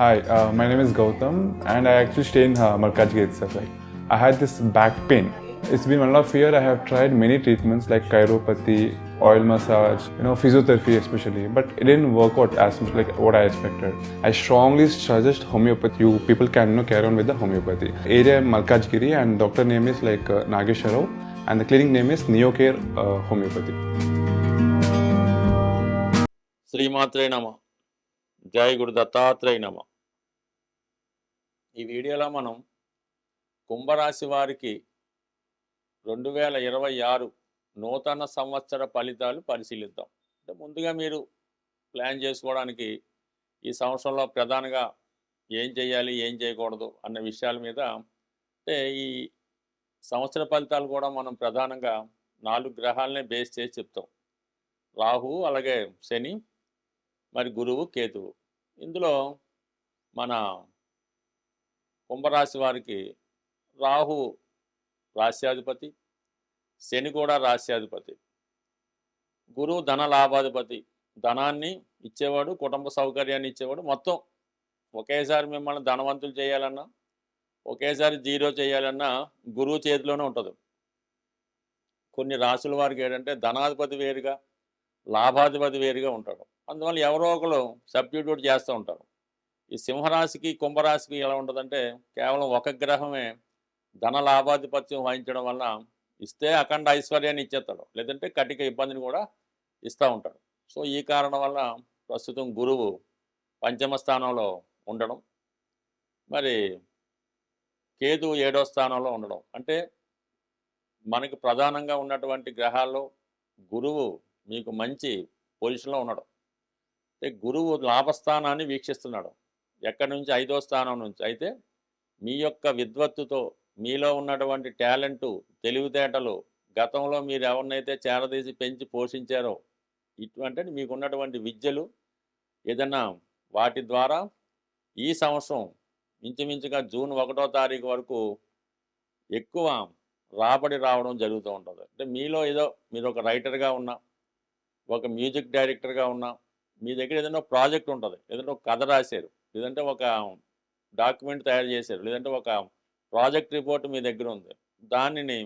Hi, my name is Gautam, and I actually stay in Malkajgiri itself. Like, I had this back pain. It's been 1.5 years. I have tried many treatments like chiropathy, oil massage, physiotherapy especially, but it didn't work out as much like what I expected. I strongly suggest homeopathy. You people can carry on with the homeopathy. Area Malkajgiri, and doctor name is like Nagesharov, and the clinic name is Neocare Homeopathy. శ్రీమాత్రే నమ. జై గురు దత్తాత్రేయ నమ. ఈ వీడియోలో మనం కుంభరాశి వారికి 2026 నూతన సంవత్సర ఫలితాలు పరిశీలిద్దాం. అంటే ముందుగా మీరు ప్లాన్ చేసుకోవడానికి ఈ సంవత్సరంలో ప్రధానంగా ఏం చేయాలి, ఏం చేయకూడదు అన్న విషయాల మీద, అంటే ఈ సంవత్సర ఫలితాలు కూడా మనం ప్రధానంగా 4 గ్రహాలనే బేస్ చేసి చెప్తాం. రాహు, అలాగే శని, మరి గురువు, కేతువు. ఇందులో మన కుంభరాశి వారికి రాహు రాశ్యాధిపతి, శని కూడా రాశ్యాధిపతి, గురువు ధన లాభాధిపతి, ధనాన్ని ఇచ్చేవాడు, కుటుంబ సౌకర్యాన్ని ఇచ్చేవాడు. మొత్తం ఒకేసారి మిమ్మల్ని ధనవంతులు చేయాలన్నా, ఒకేసారి జీరో చేయాలన్నా గురువు చేతిలోనే ఉంటుంది. కొన్ని రాశుల వారికి ఏంటంటే ధనాధిపతి వేరుగా, లాభాధిపతి వేరుగా ఉంటాడు. అందువల్ల ఎవరో ఒకరు సబ్స్టిట్యూట్ చేస్తూ ఉంటారు. ఈ సింహరాశికి, కుంభరాశికి ఎలా ఉంటుందంటే కేవలం ఒక గ్రహమే ధన లాభాధిపత్యం వహించడం వల్ల ఇస్తే అఖండ ఐశ్వర్యాన్ని ఇచ్చేస్తాడు, లేదంటే కటిక ఇబ్బందిని కూడా ఇస్తూ ఉంటాడు. సో ఈ కారణం వల్ల ప్రస్తుతం గురువు పంచమ స్థానంలో ఉండడం, మరి కేతు 7వ స్థానంలో ఉండడం. అంటే మనకి ప్రధానంగా ఉన్నటువంటి గ్రహాల్లో గురువు మీకు మంచి పొజిషన్లో ఉండడం. అంటే గురువు లాభస్థానాన్ని వీక్షిస్తున్నాడు. ఎక్కడి నుంచి? 5వ స్థానం నుంచి. అయితే మీ యొక్క విద్వత్తుతో, మీలో ఉన్నటువంటి టాలెంటు, తెలివితేటలు, గతంలో మీరు ఎవరినైతే చేరదీసి పెంచి పోషించారో ఇటువంటి మీకున్నటువంటి విద్యలు ఏదన్నా వాటి ద్వారా ఈ సంవత్సరం ఇంచుమించుగా జూన్ 1వ తారీఖు వరకు ఎక్కువ రాబడి రావడం జరుగుతూ ఉంటుంది. అంటే మీలో ఏదో మీరు ఒక రైటర్గా ఉన్నా, ఒక మ్యూజిక్ డైరెక్టర్గా ఉన్నా, మీ దగ్గర ఏదైనా ప్రాజెక్ట్ ఉంటుంది, లేదంటే ఒక కథ రాశారు, లేదంటే ఒక డాక్యుమెంట్ తయారు చేశారు, లేదంటే ఒక ప్రాజెక్ట్ రిపోర్ట్ మీ దగ్గర ఉంది. దానిని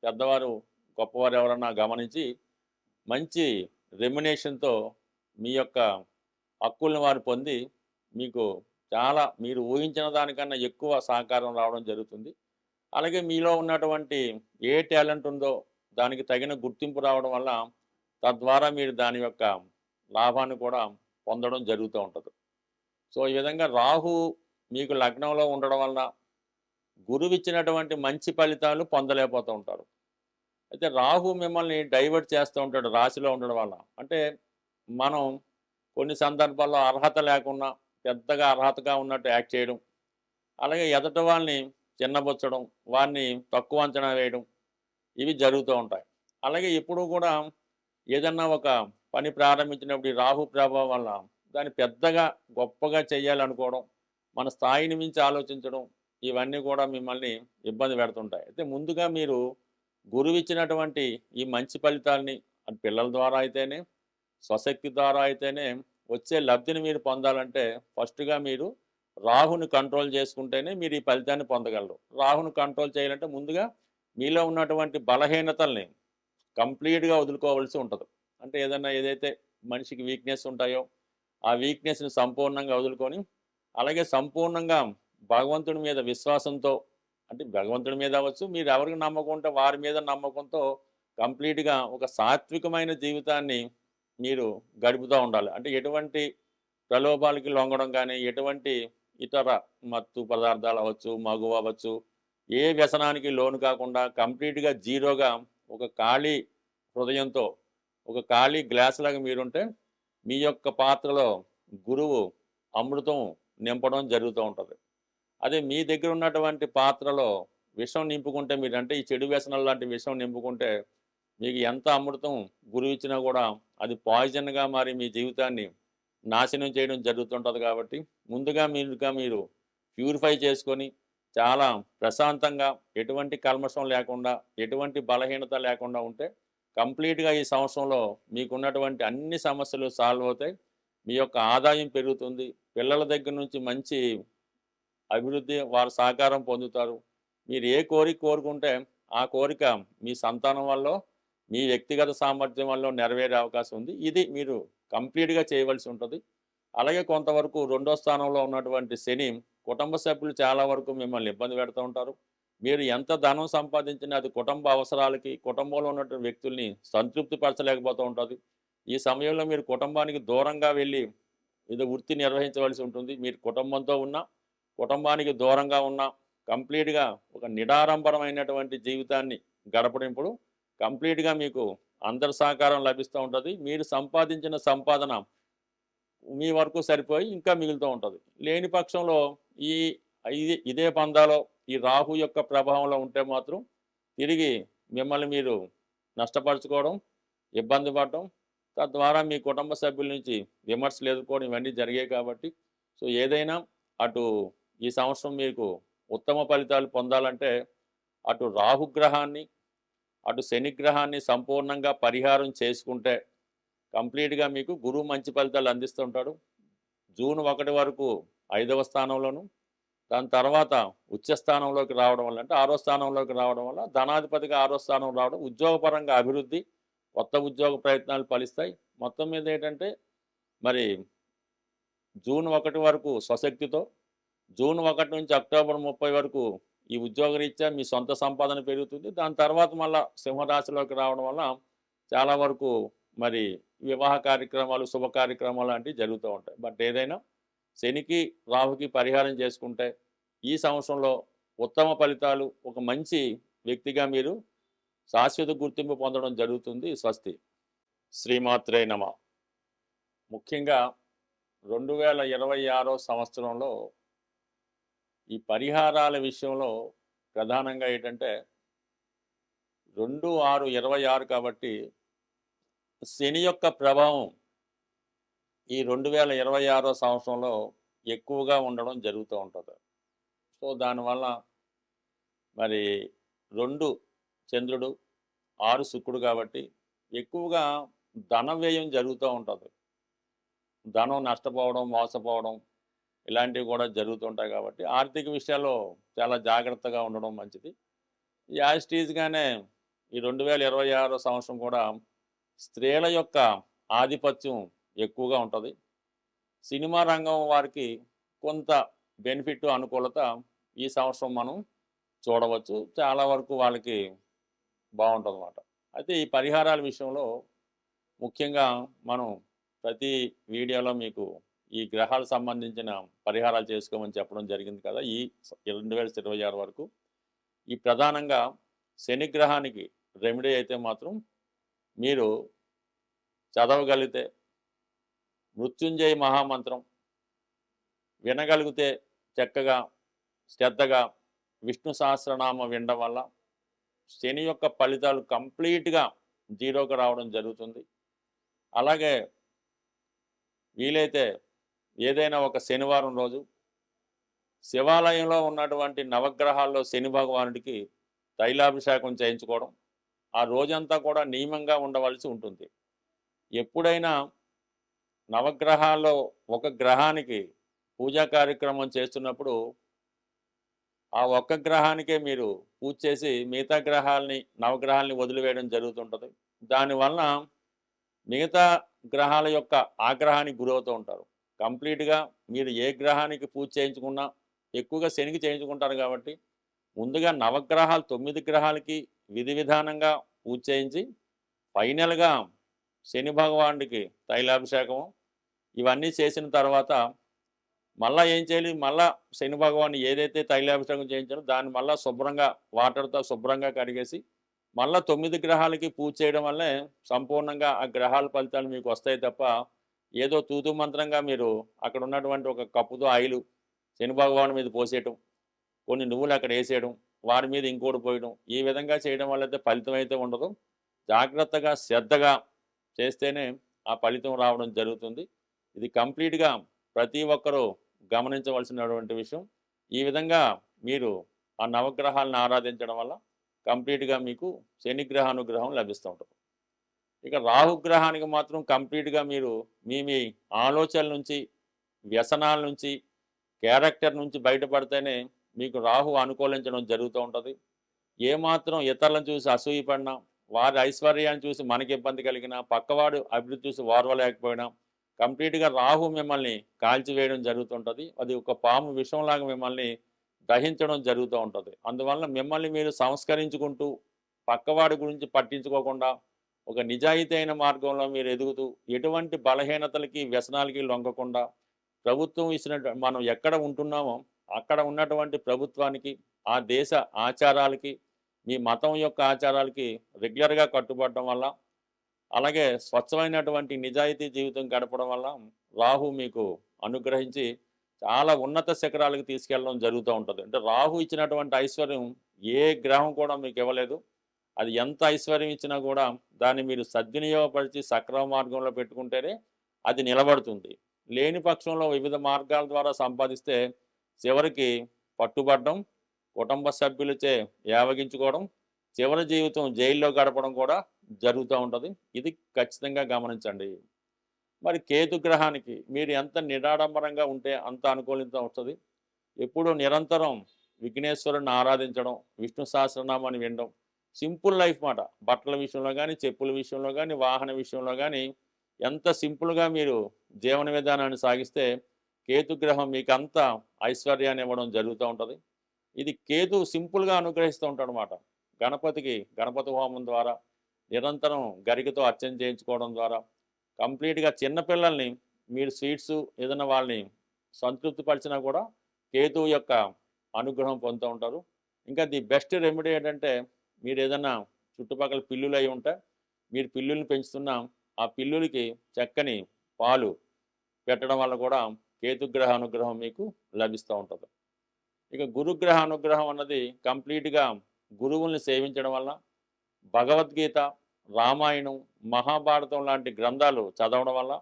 పెద్దవారు, గొప్పవారు ఎవరన్నా గమనించి మంచి రెమ్యునేషన్తో మీ యొక్క హక్కుల్ని వారు పొంది మీకు చాలా మీరు ఊహించిన దానికన్నా ఎక్కువ సహకారం రావడం జరుగుతుంది. అలాగే మీలో ఉన్నటువంటి ఏ టాలెంట్ ఉందో దానికి తగిన గుర్తింపు రావడం వల్ల తద్వారా మీరు దాని యొక్క లాభాన్ని కూడా పొందడం జరుగుతూ ఉంటుంది. సో ఈ విధంగా రాహు మీకు లగ్నంలో ఉండడం వలన గురువు ఇచ్చినటువంటి మంచి ఫలితాలు పొందలేకపోతూ ఉంటారు. అయితే రాహు మిమ్మల్ని డైవర్ట్ చేస్తూ ఉంటాడు రాశిలో ఉండడం వల్ల. అంటే మనం కొన్ని సందర్భాల్లో అర్హత లేకుండా పెద్దగా అర్హతగా ఉన్నట్టు యాక్ట్ చేయడం, అలాగే ఎదటి వాళ్ళని చిన్నబుచ్చడం, వారిని తక్కువ అంచనా వేయడం, ఇవి జరుగుతూ ఉంటాయి. అలాగే ఎప్పుడూ కూడా ఏదన్నా ఒక పని ప్రారంభించినప్పుడు ఈ రాహు ప్రభావం వల్ల దాన్ని పెద్దగా గొప్పగా చేయాలనుకోవడం, మన స్థాయిని మించి ఆలోచించడం, ఇవన్నీ కూడా మిమ్మల్ని ఇబ్బంది పెడుతుంటాయి. అయితే ముందుగా మీరు గురువు ఇచ్చినటువంటి ఈ మంచి ఫలితాలని అది పిల్లల ద్వారా అయితేనే, స్వశక్తి ద్వారా అయితేనే వచ్చే లబ్ధిని మీరు పొందాలంటే ఫస్ట్గా మీరు రాహుని కంట్రోల్ చేసుకుంటేనే మీరు ఈ ఫలితాన్ని పొందగలరు. రాహుని కంట్రోల్ చేయాలంటే ముందుగా మీలో ఉన్నటువంటి బలహీనతల్ని కంప్లీట్గా వదులుకోవాల్సి ఉంటుంది. అంటే ఏదైతే మనిషికి వీక్నెస్ ఉంటాయో ఆ వీక్నెస్ని సంపూర్ణంగా వదులుకొని, అలాగే సంపూర్ణంగా భగవంతుడి మీద విశ్వాసంతో, అంటే భగవంతుడి మీద అవ్వచ్చు, మీరు ఎవరికి నమ్మకం ఉంటే వారి మీద నమ్మకంతో కంప్లీట్గా ఒక సాత్వికమైన జీవితాన్ని మీరు గడుపుతూ ఉండాలి. అంటే ఎటువంటి ప్రలోభాలకి లొంగడం కానీ, ఎటువంటి ఇతర మత్తు పదార్థాలు అవ్వచ్చు, మగువ అవ్వచ్చు, ఏ వ్యసనానికి లోను కాకుండా కంప్లీట్గా జీరోగా ఒక ఖాళీ హృదయంతో, ఒక ఖాళీ గ్లాస్ లాగా మీరుంటే మీ యొక్క పాత్రలో గురువు అమృతం నింపడం జరుగుతూ ఉంటుంది. అదే మీ దగ్గర ఉన్నటువంటి పాత్రలో విషం నింపుకుంటే, మీరంటే ఈ చెడు వ్యసనాలు లాంటి విషం నింపుకుంటే మీకు ఎంత అమృతం గురువు ఇచ్చినా కూడా అది పాయిజన్గా మారి మీ జీవితాన్ని నాశనం చేయడం జరుగుతుంటుంది. కాబట్టి ముందుగా మీరు ప్యూరిఫై చేసుకొని చాలా ప్రశాంతంగా, ఎటువంటి కల్మషం లేకుండా, ఎటువంటి బలహీనత లేకుండా ఉంటే కంప్లీట్గా ఈ సంవత్సరంలో మీకున్నటువంటి అన్ని సమస్యలు సాల్వ్ అవుతాయి. మీ యొక్క ఆదాయం పెరుగుతుంది, పిల్లల దగ్గర నుంచి మంచి అభివృద్ధి వారు సహకారం పొందుతారు. మీరు ఏ కోరిక కోరుకుంటే ఆ కోరిక మీ సంతానం వల్లో, మీ వ్యక్తిగత సామర్థ్యం వల్లో నెరవేరే అవకాశం ఉంది. ఇది మీరు కంప్లీట్‌గా చేయవలసి ఉంటది. అలాగే కొంతవరకు రెండో స్థానంలో ఉన్నటువంటి శని, కుటుంబ సభ్యులు చాలా వరకు మిమ్మల్ని ఇబ్బంది పెడుతూ ఉంటారు. మీరు ఎంత ధనం సంపాదించినా అది కుటుంబ అవసరాలకి, కుటుంబంలో ఉన్నటువంటి వ్యక్తుల్ని సంతృప్తి పరచలేకపోతూ ఉంటది. ఈ సమయంలో మీరు కుటుంబానికి దూరంగా వెళ్ళి ఏదో వృత్తి నిర్వహించవలసి ఉంటుంది. మీరు కుటుంబంతో ఉన్నా, కుటుంబానికి దూరంగా ఉన్నా కంప్లీట్‌గా ఒక నిడారంబరమైనటువంటి జీవితాన్ని గడపడం ఇప్పుడు కంప్లీట్‌గా మీకు అందరి సహకారం లభిస్తూ ఉంటది. మీరు సంపాదించిన సంపాదన మీ వరకు సరిపోయి ఇంకా మిగులుతూ ఉంటది. లేని పక్షంలో ఈ ఇదే పందాలో ఈ రాహు యొక్క ప్రభావంలో ఉంటే మాత్రం తిరిగి మిమ్మల్ని మీరు నష్టపరుచుకోవడం, ఇబ్బంది పడడం, తద్వారా మీ కుటుంబ సభ్యుల నుంచి విమర్శలు ఎదుర్కోవడం ఇవన్నీ జరిగాయి కాబట్టి సో ఏదైనా అటు ఈ సంవత్సరం మీకు ఉత్తమ ఫలితాలు పొందాలంటే అటు రాహుగ్రహాన్ని, అటు శనిగ్రహాన్ని సంపూర్ణంగా పరిహారం చేసుకుంటే కంప్లీట్‌గా మీకు గురువు మంచి ఫలితాలు అందిస్తుంటాడు. జూన్ 1 వరకు 5వ స్థానంలోను, దాని తర్వాత ఉచ్చ స్థానంలోకి రావడం వల్ల అంటే 6వ స్థానంలోకి రావడం వల్ల ధనాధిపతిగా 6వ స్థానం రావడం, ఉద్యోగపరంగా అభివృద్ధి, కొత్త ఉద్యోగ ప్రయత్నాలు ఫలిస్తాయి. మొత్తం మీద ఏంటంటే మరి జూన్ 1 వరకు స్వశక్తితో, జూన్ 1 నుంచి అక్టోబర్ 30 వరకు ఈ ఉద్యోగరీత్యా మీ సొంత సంపాదన పెరుగుతుంది. దాని తర్వాత మళ్ళా సింహరాశిలోకి రావడం వల్ల చాలా వరకు మరి వివాహ కార్యక్రమాలు, శుభ కార్యక్రమాలు లాంటివి జరుగుతూ ఉంటాయి. బట్ ఏదైనా శనికి, రాహుకి పరిహారం చేసుకుంటే ఈ సంవత్సరంలో ఉత్తమ ఫలితాలు, ఒక మంచి వ్యక్తిగా మీరు శాశ్వత గుర్తింపు పొందడం జరుగుతుంది. స్వస్తి. శ్రీమాత్రే నమః. ముఖ్యంగా 2026 సంవత్సరంలో ఈ పరిహారాల విషయంలో ప్రధానంగా ఏంటంటే 2/6/26 కాబట్టి శని యొక్క ప్రభావం ఈ 2026 సంవత్సరంలో ఎక్కువగా ఉండడం జరుగుతూ ఉంటుంది. సో దానివల్ల మరి 2 చంద్రుడు, 6 శుక్రుడు కాబట్టి ఎక్కువగా ధన వ్యయం జరుగుతూ ఉంటుంది. ధనం నష్టపోవడం, మోసపోవడం ఇలాంటివి కూడా జరుగుతుంటాయి కాబట్టి ఆర్థిక విషయాల్లో చాలా జాగ్రత్తగా ఉండడం మంచిది. యాజ్ ఇట్ ఈజ్‌గానే ఈ 2026 సంవత్సరం కూడా స్త్రీల యొక్క ఆధిపత్యం ఎక్కువగా ఉంటుంది. సినిమా రంగం వారికి కొంత బెనిఫిట్, అనుకూలత ఈ సంవత్సరం మనం చూడవచ్చు. చాలా వరకు వాళ్ళకి బాగుంటుందన్నమాట. అయితే ఈ పరిహారాల విషయంలో ముఖ్యంగా మనం ప్రతి వీడియోలో మీకు ఈ గ్రహాలకు సంబంధించిన పరిహారాలు చేసుకోమని చెప్పడం జరిగింది కదా ఈ 2026 వరకు. ఈ ప్రధానంగా శని గ్రహానికి రెమెడీ అయితే మాత్రం మీరు చదవగలిగితే మృత్యుంజయ మహామంత్రం వినగలిగితే చక్కగా శ్రద్ధగా విష్ణు సహస్రనామ వినడం వల్ల శని యొక్క ఫలితాలు కంప్లీట్‌గా జీరోకి రావడం జరుగుతుంది. అలాగే వీలైతే ఏదైనా ఒక శనివారం రోజు శివాలయంలో ఉన్నటువంటి నవగ్రహాల్లో శని భగవానుడికి తైలాభిషేకం చేయించుకోవడం, ఆ రోజంతా కూడా నియమంగా ఉండవలసి ఉంటుంది. ఎప్పుడైనా నవగ్రహాల్లో ఒక గ్రహానికి పూజా కార్యక్రమం చేస్తున్నప్పుడు ఆ ఒక్క గ్రహానికే మీరు పూజ చేసి మిగతా నవగ్రహాలని వదిలివేయడం జరుగుతుంటుంది. దానివలన మిగతా గ్రహాల యొక్క ఆగ్రహానికి గురవుతూ ఉంటారు. కంప్లీట్‌గా మీరు ఏ గ్రహానికి పూజ చేయించుకున్నా ఎక్కువగా శనికి చేయించుకుంటారు కాబట్టి ముందుగా నవగ్రహాలు 9 గ్రహాలకి విధి విధానంగా పూజ చేయించి ఫైనల్‌గా శని భగవానుడికి తైలాభిషేకం ఇవన్నీ చేసిన తర్వాత మళ్ళా ఏం చేయాలి, మళ్ళా శని భగవాను ఏదైతే తైలాభిషేకం చేయించారో దాన్ని మళ్ళా శుభ్రంగా వాటర్తో శుభ్రంగా కడిగేసి మళ్ళా 9 గ్రహాలకి పూజ చేయడం వల్లే సంపూర్ణంగా ఆ గ్రహాల ఫలితాలు మీకు వస్తాయి తప్ప ఏదో తూతు మంత్రంగా మీరు అక్కడ ఉన్నటువంటి ఒక కప్పుతో ఆయిలు శని భగవాను మీద పోసేయటం, కొన్ని నువ్వులు అక్కడ వేసేయడం, వారి మీద ఇంకోటి పోయడం, ఈ విధంగా చేయడం వల్ల అయితే ఫలితం అయితే ఉండదు. జాగ్రత్తగా శ్రద్ధగా చేస్తేనే ఆ ఫలితం రావడం జరుగుతుంది. ఇది కంప్లీట్‌గా ప్రతి ఒక్కరూ గమనించవలసినటువంటి విషయం. ఈ విధంగా మీరు ఆ నవగ్రహాలను ఆరాధించడం వల్ల కంప్లీట్‌గా మీకు శనిగ్రహ అనుగ్రహం లభిస్తూ ఉంటుంది. ఇక రాహుగ్రహానికి మాత్రం కంప్లీట్‌గా మీరు మీ ఆలోచనల నుంచి వ్యసనాల నుంచి, క్యారెక్టర్ నుంచి బయటపడితేనే మీకు రాహు అనుకూలించడం జరుగుతూ ఉంటుంది. ఏమాత్రం ఇతరులను చూసి అసూయపడినా, వారి ఐశ్వర్యాన్ని చూసి మనకి ఇబ్బంది కలిగినా, పక్కవాడు అభివృద్ధి చూసి ఓర్వలేకపోయినా, కంప్లీట్‌గా రాహు మిమ్మల్ని కాల్చివేయడం జరుగుతుంటది. అది ఒక పాము విషంలాగా మిమ్మల్ని దహించడం జరుగుతూ ఉంటది. అందువల్ల మిమ్మల్ని మీరు సంస్కరించుకుంటూ, పక్కవాడి గురించి పట్టించుకోకుండా, ఒక నిజాయితీ అయిన మార్గంలో మీరు ఎదుగుతూ, ఎటువంటి బలహీనతలకి, వ్యసనాలకి లొంగకుండా, ప్రభుత్వం ఇచ్చినటు మనం ఎక్కడ ఉంటున్నామో, అక్కడ ఉన్నటువంటి ప్రభుత్వానికి, ఆ దేశ ఆచారాలకి, మీ మతం యొక్క ఆచారాలకి రెగ్యులర్‌గా కట్టుబడడం వల్ల, అలాగే స్వచ్ఛమైనటువంటి నిజాయితీ జీవితం గడపడం వల్ల రాహు మీకు అనుగ్రహించి చాలా ఉన్నత శిఖరాలకు తీసుకెళ్ళడం జరుగుతూ ఉంటుంది. అంటే రాహు ఇచ్చినటువంటి ఐశ్వర్యం ఏ గ్రహం కూడా మీకు ఇవ్వలేదు. అది ఎంత ఐశ్వర్యం ఇచ్చినా కూడా దాన్ని మీరు సద్వినియోగపరిచి సక్రమ మార్గంలో పెట్టుకుంటేనే అది నిలబడుతుంది. లేని పక్షంలో వివిధ మార్గాల ద్వారా సంపాదిస్తే చివరికి పట్టుబడడం, కుటుంబ సభ్యులచే యావగించుకోవడం, చివరి జీవితం జైల్లో గడపడం కూడా జరుగుతూ ఉంటుంది. ఇది ఖచ్చితంగా గమనించండి. మరి కేతు గ్రహానికి మీరు ఎంత నిరాడంబరంగా ఉంటే అంత అనుకూలిత వస్తుంది. ఎప్పుడూ నిరంతరం విఘ్నేశ్వరుని ఆరాధించడం, విష్ణు సహస్రనామాన్ని వినడం, సింపుల్ లైఫ్ మాట. బట్టల విషయంలో కానీ, చెప్పుల విషయంలో కానీ, వాహన విషయంలో కానీ ఎంత సింపుల్గా మీరు జీవన విధానాన్ని సాగిస్తే కేతుగ్రహం మీకు అంత ఐశ్వర్యాన్ని ఇవ్వడం జరుగుతూ ఉంటుంది. ఇది కేతు సింపుల్గా అనుగ్రహిస్తూ ఉంటాడు అన్నమాట. గణపతికి గణపతి హోమం ద్వారా, నిరంతరం గరికతో అర్చన చేయించుకోవడం ద్వారా, కంప్లీట్గా చిన్నపిల్లల్ని మీరు స్వీట్స్ ఏదైనా వాళ్ళని సంతృప్తిపరిచినా కూడా కేతువు యొక్క అనుగ్రహం పొందుతూ ఉంటారు. ఇంకా ది బెస్ట్ రెమెడీ ఏంటంటే, మీరు ఏదైనా చుట్టుపక్కల పిల్లులు అయి ఉంటే, మీరు పిల్లుల్ని పెంచుతున్న ఆ పిల్లులకి చక్కని పాలు పెట్టడం వల్ల కూడా కేతుగ్రహ అనుగ్రహం మీకు లభిస్తూ ఉంటుంది. ఇక గురుగ్రహ అనుగ్రహం అన్నది కంప్లీట్గా గురువుల్ని సేవించడం వల్ల, భగవద్గీత, రామాయణం, మహాభారతం లాంటి గ్రంథాలు చదవడం వల్ల,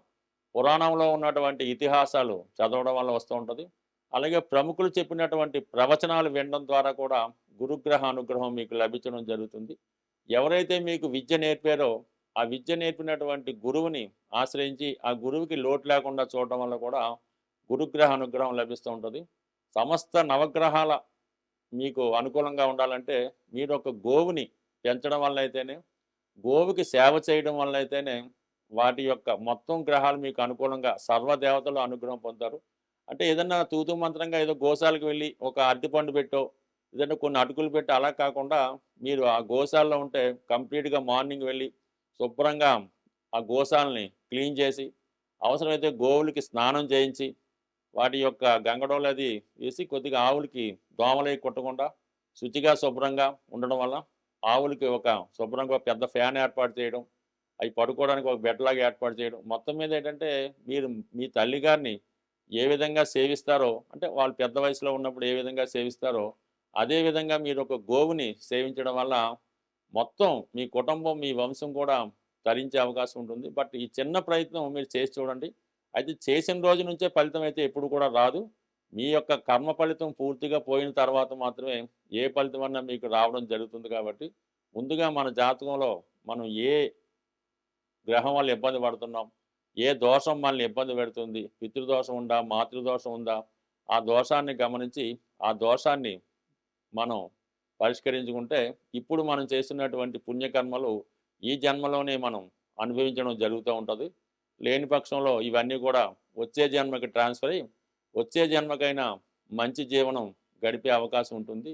పురాణంలో ఉన్నటువంటి ఇతిహాసాలు చదవడం వల్ల వస్తూ ఉంటుంది. అలాగే ప్రముఖులు చెప్పినటువంటి ప్రవచనాలు వినడం ద్వారా కూడా గురుగ్రహ అనుగ్రహం మీకు లభించడం జరుగుతుంది. ఎవరైతే మీకు విద్య నేర్పారో ఆ విద్య నేర్పినటువంటి గురువుని ఆశ్రయించి ఆ గురువుకి లోటు లేకుండా చూడడం వల్ల కూడా గురుగ్రహ అనుగ్రహం లభిస్తూ ఉంటుంది. సమస్త నవగ్రహాల మీకు అనుకూలంగా ఉండాలంటే మీరు ఒక గోవుని పెంచడం వల్ల అయితేనే, గోవుకి సేవ చేయడం వల్ల అయితేనే వాటి యొక్క మొత్తం గ్రహాలు మీకు అనుకూలంగా సర్వదేవతలు అనుగ్రహం పొందుతారు. అంటే ఏదన్నా తూతు మంత్రంగా ఏదో గోశాలకు వెళ్ళి ఒక అరటిపండు పెట్టో, ఏదైనా కొన్ని అటుకులు పెట్టి అలా కాకుండా మీరు ఆ గోశాలలో ఉంటే కంప్లీట్గా మార్నింగ్ వెళ్ళి శుభ్రంగా ఆ గోశాలని క్లీన్ చేసి, అవసరమైతే గోవులకి స్నానం చేయించి, వాటి యొక్క గంగడోలు అది వేసి కొద్దిగా ఆవులకి దోమలై కొట్టకుండా శుచిగా శుభ్రంగా ఉండడం వల్ల ఆవులకి ఒక శుభ్రంగా పెద్ద ఫ్యాన్ ఏర్పాటు చేయడం, అవి పడుకోవడానికి ఒక బెడ్ లాగా ఏర్పాటు చేయడం, మొత్తం మీద ఏంటంటే మీరు మీ తల్లిగారిని ఏ విధంగా సేవిస్తారో, అంటే వాళ్ళు పెద్ద వయసులో ఉన్నప్పుడు ఏ విధంగా సేవిస్తారో అదే విధంగా మీరు ఒక గోవుని సేవించడం వల్ల మొత్తం మీ కుటుంబం, మీ వంశం కూడా తరించే అవకాశం ఉంటుంది. బట్ ఈ చిన్న ప్రయత్నం మీరు చేసి చూడండి. అయితే చేసిన రోజు నుంచే ఫలితం అయితే ఎప్పుడు కూడా రాదు. మీ యొక్క కర్మ ఫలితం పూర్తిగా పోయిన తర్వాత మాత్రమే ఏ ఫలితం అన్నా మీకు రావడం జరుగుతుంది. కాబట్టి ముందుగా మన జాతకంలో మనం ఏ గ్రహం వల్ల ఇబ్బంది పడుతున్నాం, ఏ దోషం మనల్ని ఇబ్బంది పెడుతుంది, పితృదోషం ఉందా, మాతృదోషం ఉందా, ఆ దోషాన్ని గమనించి ఆ దోషాన్ని మనం పరిష్కరించుకుంటే ఇప్పుడు మనం చేస్తున్నటువంటి పుణ్యకర్మలు ఈ జన్మలోనే మనం అనుభవించడం జరుగుతూ ఉంటుంది. లేని పక్షంలో ఇవన్నీ కూడా వచ్చే జన్మకి ట్రాన్స్ఫర్ అయ్యి వచ్చే జన్మకైనా మంచి జీవనం గడిపే అవకాశం ఉంటుంది.